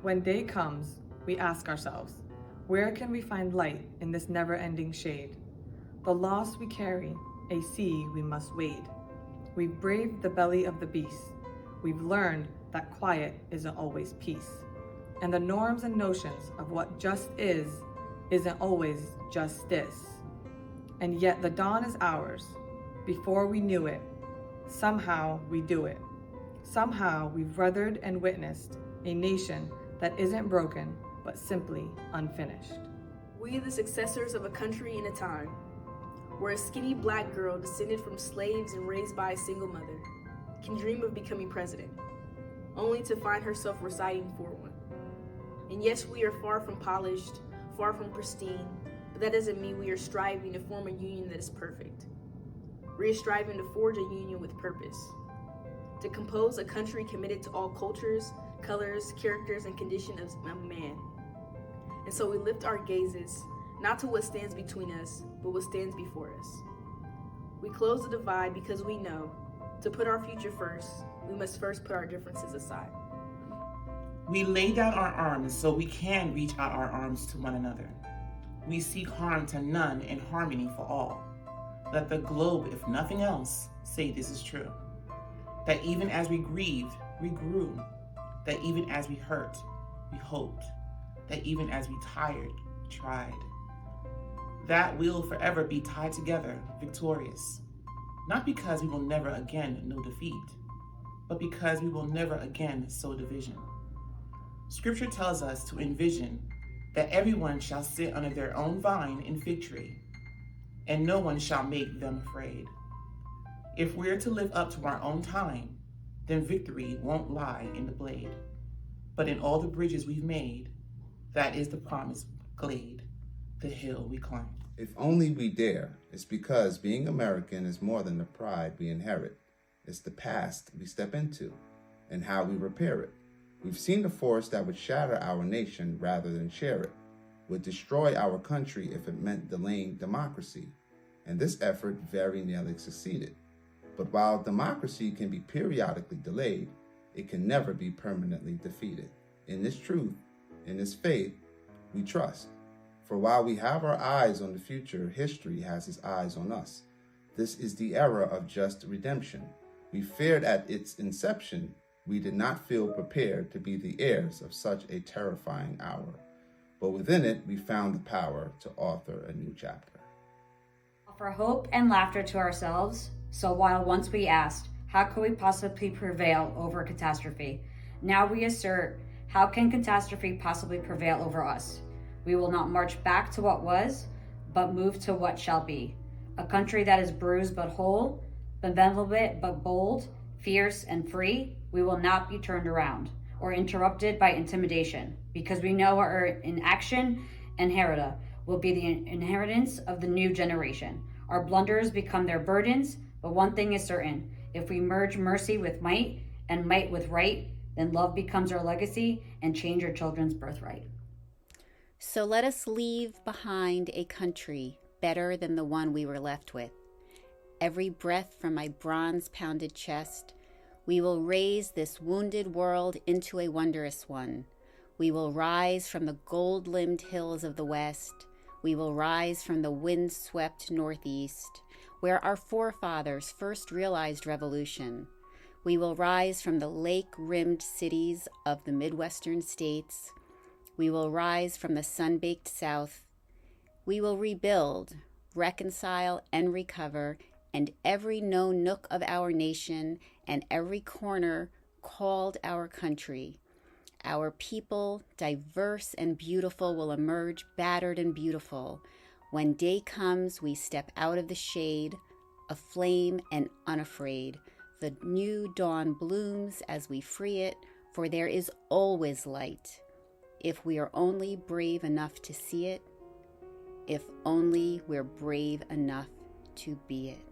When day comes, we ask ourselves, where can we find light in this never-ending shade? The loss we carry, a sea we must wade. We've braved the belly of the beast. We've learned that quiet isn't always peace. And the norms and notions of what just isn't always justice. And yet the dawn is ours. Before we knew it, somehow we do it. Somehow we've weathered and witnessed a nation that isn't broken, but simply unfinished. We, the successors of a country and a time, where a skinny black girl descended from slaves and raised by a single mother can dream of becoming president, only to find herself reciting for one. And yes, we are far from polished, far from pristine, but that doesn't mean we are striving to form a union that is perfect. We are striving to forge a union with purpose, to compose a country committed to all cultures, colors, characters, and conditions of man. And so we lift our gazes, not to what stands between us, but what stands before us. We close the divide because we know, to put our future first, we must first put our differences aside. We lay down our arms so we can reach out our arms to one another. We seek harm to none and harmony for all. Let the globe, if nothing else, say this is true. That even as we grieved, we grew. That even as we hurt, we hoped. That even as we tired, we tried. That we'll forever be tied together, victorious. Not because we will never again know defeat, but because we will never again sow division. Scripture tells us to envision that everyone shall sit under their own vine and fig tree, and no one shall make them afraid. If we're to live up to our own time, then victory won't lie in the blade, but in all the bridges we've made. That is the promised glade, the hill we climb. If only we dare, it's because being American is more than the pride we inherit. It's the past we step into and how we repair it. We've seen the force that would shatter our nation rather than share it, would destroy our country if it meant delaying democracy. And this effort very nearly succeeded. But while democracy can be periodically delayed, it can never be permanently defeated. In this truth, in this faith, we trust. For while we have our eyes on the future, history has its eyes on us. This is the era of just redemption. We feared at its inception. We did not feel prepared to be the heirs of such a terrifying hour. But within it, we found the power to author a new chapter. Offer hope and laughter to ourselves. So while once we asked, how could we possibly prevail over catastrophe? Now we assert, how can catastrophe possibly prevail over us? We will not march back to what was, but move to what shall be. A country that is bruised but whole, benevolent but bold, fierce and free. We will not be turned around or interrupted by intimidation, because we know our inaction and herita will be the inheritance of the new generation. Our blunders become their burdens, but one thing is certain: if we merge mercy with might and might with right, then love becomes our legacy and change our children's birthright. So let us leave behind a country better than the one we were left with. Every breath from my bronze-pounded chest, we will raise this wounded world into a wondrous one. We will rise from the gold-limbed hills of the west. We will rise from the wind-swept northeast, where our forefathers first realized revolution. We will rise from the lake-rimmed cities of the Midwestern states. We will rise from the sun-baked south. We will rebuild, reconcile, and recover, and every known nook of our nation and every corner called our country. Our people, diverse and beautiful, will emerge battered and beautiful. When day comes, we step out of the shade, aflame and unafraid. The new dawn blooms as we free it, for there is always light. If we are only brave enough to see it, if only we're brave enough to be it.